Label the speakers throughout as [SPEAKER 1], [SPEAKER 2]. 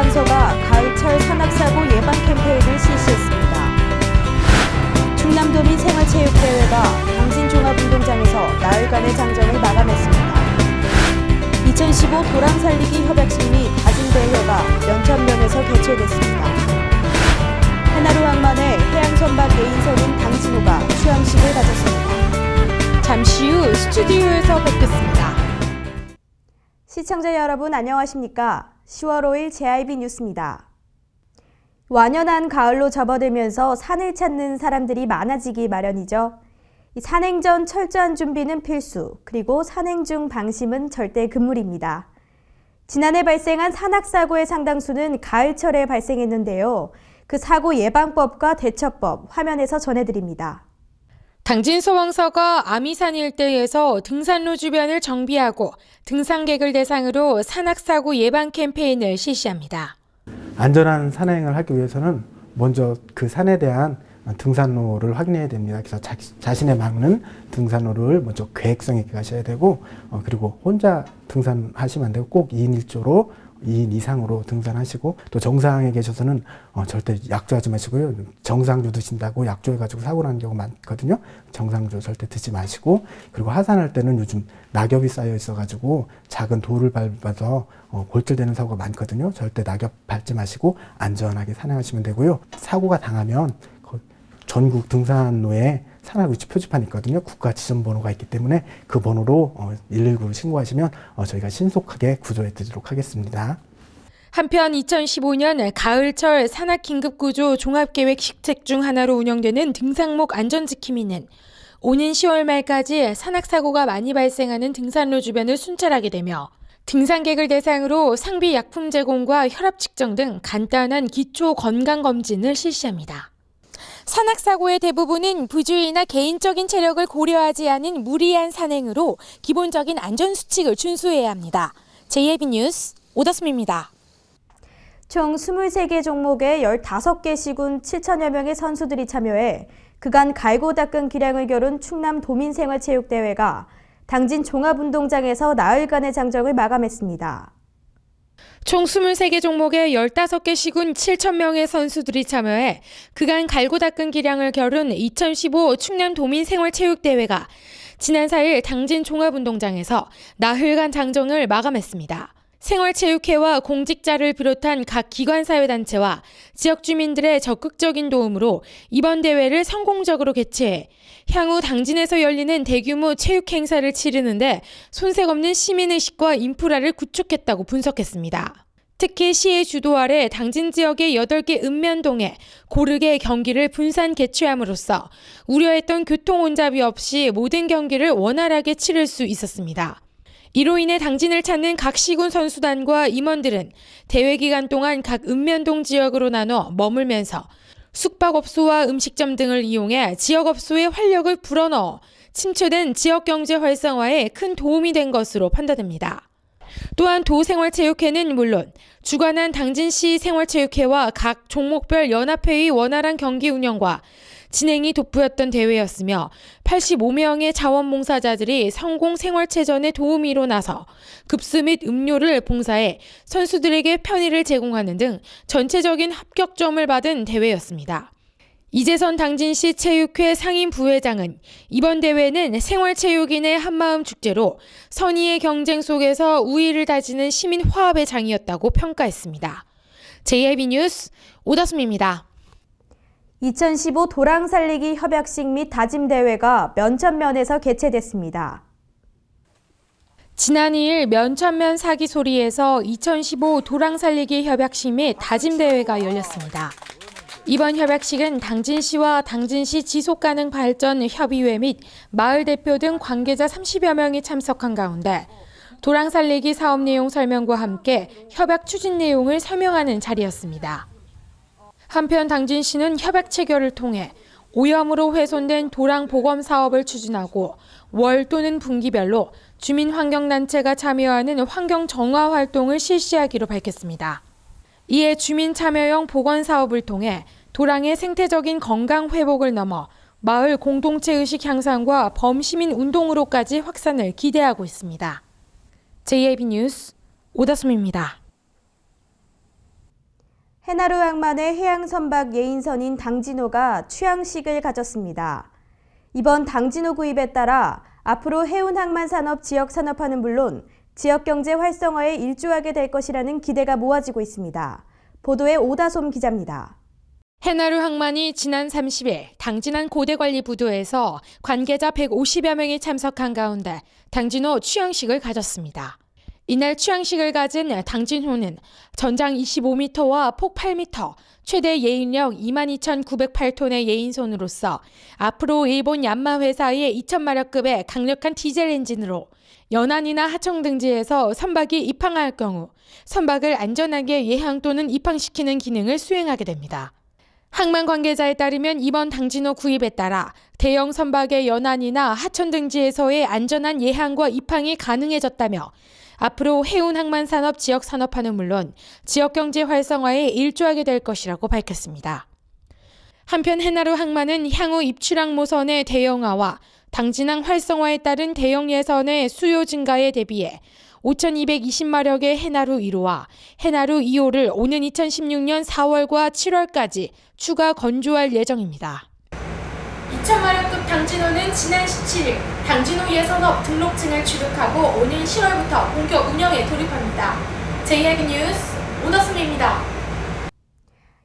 [SPEAKER 1] 소방서가 가을철 산악사고 예방 캠페인을 실시했습니다. 충남도민 생활체육대회가 당진종합운동장에서 나흘간의 장정을 마감했습니다. 2015 도랑살리기 협약식 및 다짐대회가 면천면에서 개최됐습니다. 하나로항 만에 해양선박 예인선인 당진호가 취항식을 가졌습니다. 잠시 후 스튜디오에서 뵙겠습니다. 시청자 여러분 안녕하십니까? 10월 5일 JIB 뉴스입니다. 완연한 가을로 접어들면서 산을 찾는 사람들이 많아지기 마련이죠. 산행 전 철저한 준비는 필수, 그리고 산행 중 방심은 절대 금물입니다. 지난해 발생한 산악사고의 상당수는 가을철에 발생했는데요. 그 사고 예방법과 대처법 화면에서 전해드립니다.
[SPEAKER 2] 당진소방서가 아미산 일대에서 등산로 주변을 정비하고 등산객을 대상으로 산악사고 예방 캠페인을 실시합니다.
[SPEAKER 3] 안전한 산행을 하기 위해서는 먼저 그 산에 대한 등산로를 확인해야 됩니다. 그래서 자신에 맞는 등산로를 먼저 계획성 있게 가셔야 되고, 그리고 혼자 등산하시면 안 되고 꼭 2인 1조로 2인 이상으로 등산하시고, 또 정상에 계셔서는 절대 약조하지 마시고요. 정상주 드신다고 약조해가지고 사고 나는 경우가 많거든요. 정상주 절대 드지 마시고, 그리고 하산할 때는 요즘 낙엽이 쌓여 있어가지고 작은 돌을 밟아서 골절되는 사고가 많거든요. 절대 낙엽 밟지 마시고 안전하게 산행하시면 되고요. 사고가 당하면 전국 등산로에 산악위치 표지판이 있거든요. 국가 지점번호가 있기 때문에 그 번호로 119로 신고하시면 저희가 신속하게 구조해 드리도록 하겠습니다.
[SPEAKER 2] 한편 2015년 가을철 산악긴급구조 종합계획 시책 중 하나로 운영되는 등산목 안전지킴이는 오는 10월 말까지 산악사고가 많이 발생하는 등산로 주변을 순찰하게 되며 등산객을 대상으로 상비 약품 제공과 혈압 측정 등 간단한 기초 건강검진을 실시합니다. 산악사고의 대부분은 부주의나 개인적인 체력을 고려하지 않은 무리한 산행으로 기본적인 안전수칙을 준수해야 합니다. JIB 뉴스 오다솜입니다.
[SPEAKER 1] 총 23개 종목에 15개 시군 7천여 명의 선수들이 참여해 그간 갈고 닦은 기량을 겨룬 충남 도민생활체육대회가 당진 종합운동장에서 나흘간의 장정을 마감했습니다.
[SPEAKER 2] 총 23개 종목에 15개 시군 7,000명의 선수들이 참여해 그간 갈고 닦은 기량을 겨룬 2015 충남 도민생활체육대회가 지난 4일 당진 종합운동장에서 나흘간 장정을 마감했습니다. 생활체육회와 공직자를 비롯한 각 기관사회단체와 지역 주민들의 적극적인 도움으로 이번 대회를 성공적으로 개최해 향후 당진에서 열리는 대규모 체육 행사를 치르는데 손색 없는 시민의식과 인프라를 구축했다고 분석했습니다. 특히 시의 주도 아래 당진 지역의 8개 읍면동에 고르게 경기를 분산 개최함으로써 우려했던 교통 혼잡이 없이 모든 경기를 원활하게 치를 수 있었습니다. 이로 인해 당진을 찾는 각 시군 선수단과 임원들은 대회 기간 동안 각 읍면동 지역으로 나눠 머물면서 숙박업소와 음식점 등을 이용해 지역업소의 활력을 불어넣어 침체된 지역경제 활성화에 큰 도움이 된 것으로 판단됩니다. 또한 도생활체육회는 물론 주관한 당진시 생활체육회와 각 종목별 연합회의 원활한 경기 운영과 진행이 돋보였던 대회였으며 85명의 자원봉사자들이 성공 생활체전에 도우미로 나서 급수 및 음료를 봉사해 선수들에게 편의를 제공하는 등 전체적인 합격점을 받은 대회였습니다. 이재선 당진시 체육회 상임 부회장은 이번 대회는 생활체육인의 한마음 축제로 선의의 경쟁 속에서 우위를 다지는 시민 화합의 장이었다고 평가했습니다. JIB 뉴스 오다솜입니다.
[SPEAKER 1] 2015 도랑살리기 협약식 및 다짐대회가 면천면에서 개최됐습니다.
[SPEAKER 2] 지난 2일 면천면 사기 소리에서 2015 도랑살리기 협약식 및 다짐대회가 열렸습니다. 이번 협약식은 당진시와 당진시 지속가능 발전 협의회 및 마을 대표 등 관계자 30여 명이 참석한 가운데 도랑살리기 사업 내용 설명과 함께 협약 추진 내용을 설명하는 자리였습니다. 한편 당진시는 협약 체결을 통해 오염으로 훼손된 도랑 복원 사업을 추진하고 월 또는 분기별로 주민환경단체가 참여하는 환경 정화 활동을 실시하기로 밝혔습니다. 이에 주민 참여형 복원 사업을 통해 도랑의 생태적인 건강 회복을 넘어 마을 공동체 의식 향상과 범시민 운동으로까지 확산을 기대하고 있습니다. JIB 뉴스 오다솜입니다.
[SPEAKER 1] 해나루 항만의 해양 선박 예인선인 당진호가 취항식을 가졌습니다. 이번 당진호 구입에 따라 앞으로 해운 항만 산업 지역 산업화는 물론 지역 경제 활성화에 일조하게 될 것이라는 기대가 모아지고 있습니다. 보도에 오다솜 기자입니다.
[SPEAKER 2] 해나루 항만이 지난 30일 당진항 고대관리부두에서 관계자 150여 명이 참석한 가운데 당진호 취항식을 가졌습니다. 이날 취항식을 가진 당진호는 전장 25m와 폭 8m, 최대 예인력 22,908톤의 예인선으로서 앞으로 일본 얀마 회사의 2,000마력급의 강력한 디젤 엔진으로 연안이나 하청 등지에서 선박이 입항할 경우 선박을 안전하게 예항 또는 입항시키는 기능을 수행하게 됩니다. 항만 관계자에 따르면 이번 당진호 구입에 따라 대형 선박의 연안이나 하천 등지에서의 안전한 예항과 입항이 가능해졌다며 앞으로 해운 항만 산업 지역 산업화는 물론 지역 경제 활성화에 일조하게 될 것이라고 밝혔습니다. 한편 해나루 항만은 향후 입출항 모선의 대형화와 당진항 활성화에 따른 대형 예선의 수요 증가에 대비해 5,220마력의 해나루 1호와 해나루 2호를 오는 2016년 4월과 7월까지 추가 건조할 예정입니다. 2,000마력급 당진호는 지난 17일 당진호 예선업 등록증을 취득하고 오는 10월부터 본격 운영에 돌입합니다. JIB 뉴스 오다솜입니다.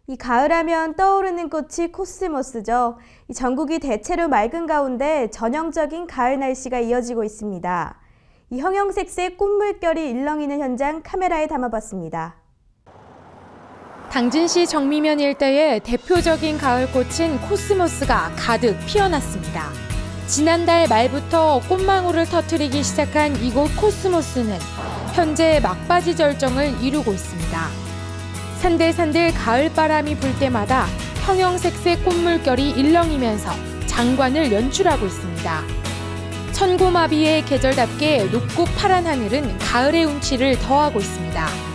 [SPEAKER 1] 이 가을하면 떠오르는 꽃이 코스모스죠. 이 전국이 대체로 맑은 가운데 전형적인 가을 날씨가 이어지고 있습니다. 이 형형색색 꽃물결이 일렁이는 현장 카메라에 담아봤습니다.
[SPEAKER 2] 당진시 정미면 일대의 대표적인 가을꽃인 코스모스가 가득 피어났습니다. 지난달 말부터 꽃망울을 터뜨리기 시작한 이곳 코스모스는 현재 막바지 절정을 이루고 있습니다. 산들산들 가을바람이 불 때마다 형형색색 꽃물결이 일렁이면서 장관을 연출하고 있습니다. 천고마비의 계절답게 높고 파란 하늘은 가을의 운치를 더하고 있습니다.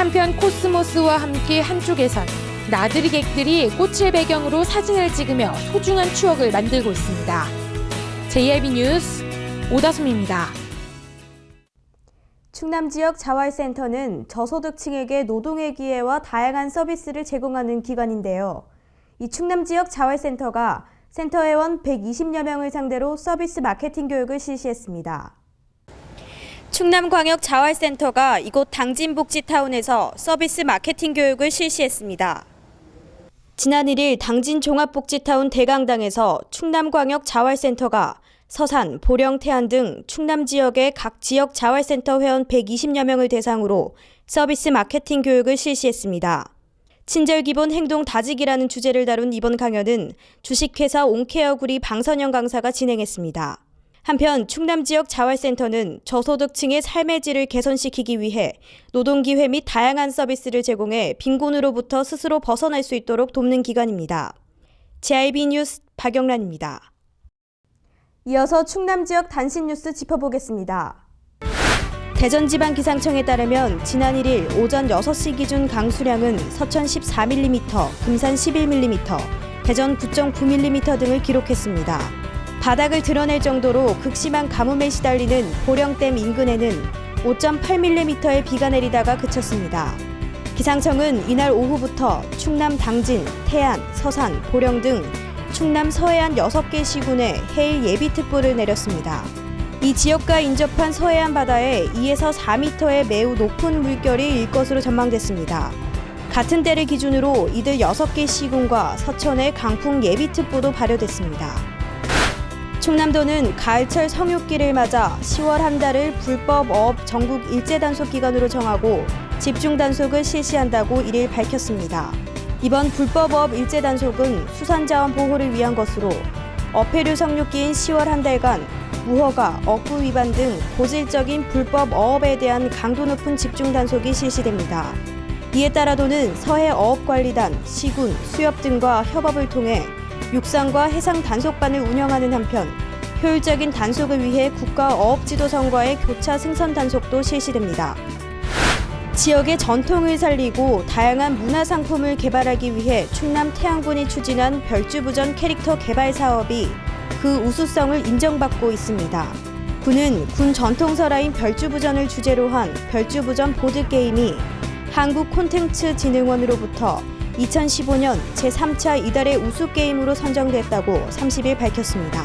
[SPEAKER 2] 한편 코스모스와 함께 한쪽에선 나들이객들이 꽃을 배경으로 사진을 찍으며 소중한 추억을 만들고 있습니다. JIB 뉴스 오다솜입니다.
[SPEAKER 1] 충남 지역 자활센터는 저소득층에게 노동의 기회와 다양한 서비스를 제공하는 기관인데요. 이 충남 지역 자활센터가 센터 회원 120여 명을 상대로 서비스 마케팅 교육을 실시했습니다. 충남광역자활센터가 이곳 당진복지타운에서 서비스 마케팅 교육을 실시했습니다. 지난 1일 당진종합복지타운 대강당에서 충남광역자활센터가 서산, 보령, 태안 등 충남 지역의 각 지역 자활센터 회원 120여 명을 대상으로 서비스 마케팅 교육을 실시했습니다. 친절 기본 행동 다지기라는 주제를 다룬 이번 강연은 주식회사 온케어구리 방선영 강사가 진행했습니다. 한편 충남 지역 자활센터는 저소득층의 삶의 질을 개선시키기 위해 노동기회 및 다양한 서비스를 제공해 빈곤으로부터 스스로 벗어날 수 있도록 돕는 기관입니다. JIB 뉴스 박영란입니다. 이어서 충남 지역 단신 뉴스 짚어보겠습니다. 대전지방기상청에 따르면 지난 1일 오전 6시 기준 강수량은 서천 14mm, 금산 11mm, 대전 9.9mm 등을 기록했습니다. 바닥을 드러낼 정도로 극심한 가뭄에 시달리는 보령댐 인근에는 5.8mm의 비가 내리다가 그쳤습니다. 기상청은 이날 오후부터 충남 당진, 태안, 서산, 보령 등 충남 서해안 6개 시군에 해일 예비특보를 내렸습니다. 이 지역과 인접한 서해안 바다에 2에서 4m의 매우 높은 물결이 일 것으로 전망됐습니다. 같은 때를 기준으로 이들 6개 시군과 서천에 강풍 예비특보도 발효됐습니다. 충남도는 가을철 성육기를 맞아 10월 한 달을 불법 어업 전국 일제 단속 기간으로 정하고 집중 단속을 실시한다고 1일 밝혔습니다. 이번 불법 어업 일제 단속은 수산자원 보호를 위한 것으로 어패류 성육기인 10월 한 달간 무허가, 어구 위반 등 고질적인 불법 어업에 대한 강도 높은 집중 단속이 실시됩니다. 이에 따라 도는 서해 어업관리단, 시군, 수협 등과 협업을 통해 육상과 해상 단속반을 운영하는 한편 효율적인 단속을 위해 국가어업지도성과의 교차 승선 단속도 실시됩니다. 지역의 전통을 살리고 다양한 문화상품을 개발하기 위해 충남 태안군이 추진한 별주부전 캐릭터 개발 사업이 그 우수성을 인정받고 있습니다. 군은 군 전통설화인 별주부전을 주제로 한 별주부전 보드게임이 한국콘텐츠진흥원으로부터 2015년 제3차 이달의 우수게임으로 선정됐다고 30일 밝혔습니다.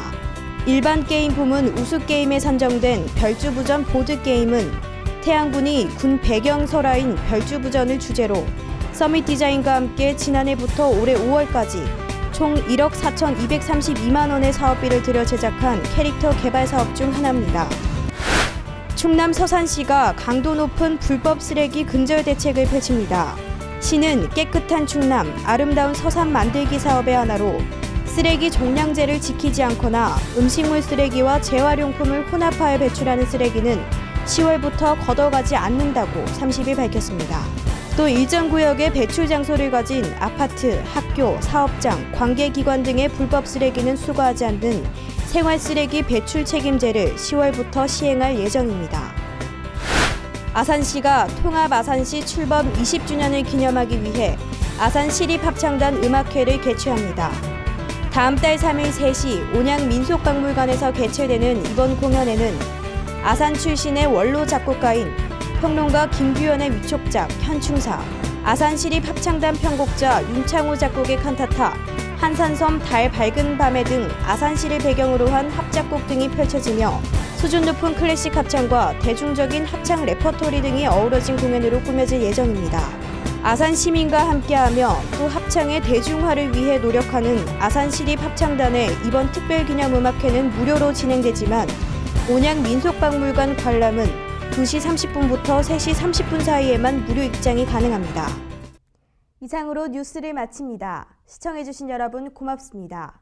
[SPEAKER 1] 일반 게임 부문 우수게임에 선정된 별주부전 보드게임은 태양군이 군 배경 설화인 별주부전을 주제로 서밋 디자인과 함께 지난해부터 올해 5월까지 총 1억 4,232만 원의 사업비를 들여 제작한 캐릭터 개발 사업 중 하나입니다. 충남 서산시가 강도 높은 불법 쓰레기 근절 대책을 펼칩니다. 시는 깨끗한 충남, 아름다운 서산 만들기 사업의 하나로 쓰레기 종량제를 지키지 않거나 음식물 쓰레기와 재활용품을 혼합하여 배출하는 쓰레기는 10월부터 걷어가지 않는다고 30일 밝혔습니다. 또 일정 구역의 배출 장소를 가진 아파트, 학교, 사업장, 관계기관 등의 불법 쓰레기는 수거하지 않는 생활 쓰레기 배출 책임제를 10월부터 시행할 예정입니다. 아산시가 통합 아산시 출범 20주년을 기념하기 위해 아산시립합창단 음악회를 개최합니다. 다음 달 3일 3시 온양민속박물관에서 개최되는 이번 공연에는 아산 출신의 원로 작곡가인 평론가 김규현의 위촉작 현충사, 아산시립합창단 편곡자 윤창호 작곡의 칸타타, 한산섬 달 밝은 밤에 등 아산시를 배경으로 한 합작곡 등이 펼쳐지며 수준 높은 클래식 합창과 대중적인 합창 레퍼토리 등이 어우러진 공연으로 꾸며질 예정입니다. 아산 시민과 함께하며 또 합창의 대중화를 위해 노력하는 아산시립합창단의 이번 특별기념음악회는 무료로 진행되지만 온양민속박물관 관람은 2시 30분부터 3시 30분 사이에만 무료 입장이 가능합니다. 이상으로 뉴스를 마칩니다. 시청해주신 여러분 고맙습니다.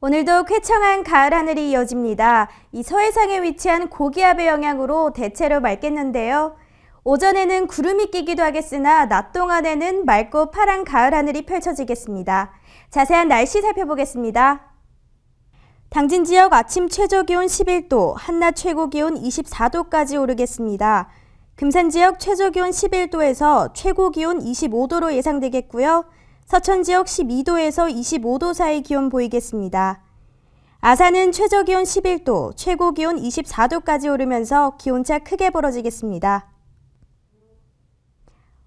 [SPEAKER 1] 오늘도 쾌청한 가을 하늘이 이어집니다. 이 서해상에 위치한 고기압의 영향으로 대체로 맑겠는데요. 오전에는 구름이 끼기도 하겠으나 낮 동안에는 맑고 파란 가을 하늘이 펼쳐지겠습니다. 자세한 날씨 살펴보겠습니다. 당진 지역 아침 최저기온 11도, 한낮 최고기온 24도까지 오르겠습니다. 금산 지역 최저기온 11도에서 최고기온 25도로 예상되겠고요. 서천 지역 12도에서 25도 사이 기온 보이겠습니다. 아산은 최저기온 11도, 최고기온 24도까지 오르면서 기온차 크게 벌어지겠습니다.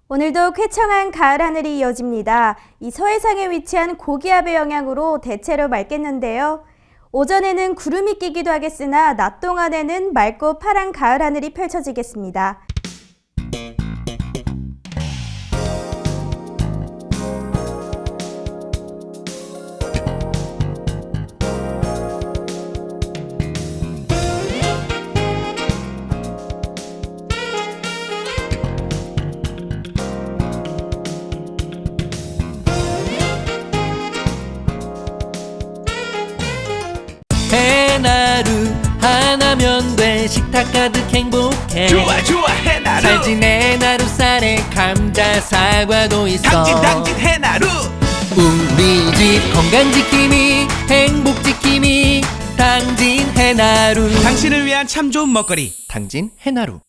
[SPEAKER 1] 오늘도 쾌청한 가을 하늘이 이어집니다. 이 서해상에 위치한 고기압의 영향으로 대체로 맑겠는데요. 오전에는 구름이 끼기도 하겠으나 낮 동안에는 맑고 파란 가을 하늘이 펼쳐지겠습니다.
[SPEAKER 4] 해나루 하나면 돼. 식탁 가득 행복해.
[SPEAKER 5] 좋아 좋아 해나루.
[SPEAKER 4] 잘 지내 나루살에 감자 사과도 있어.
[SPEAKER 5] 당진 해나루.
[SPEAKER 4] 우리 집 건강 지킴이 행복 지킴이 당진 해나루.
[SPEAKER 5] 당신을 위한 참 좋은 먹거리
[SPEAKER 4] 당진 해나루.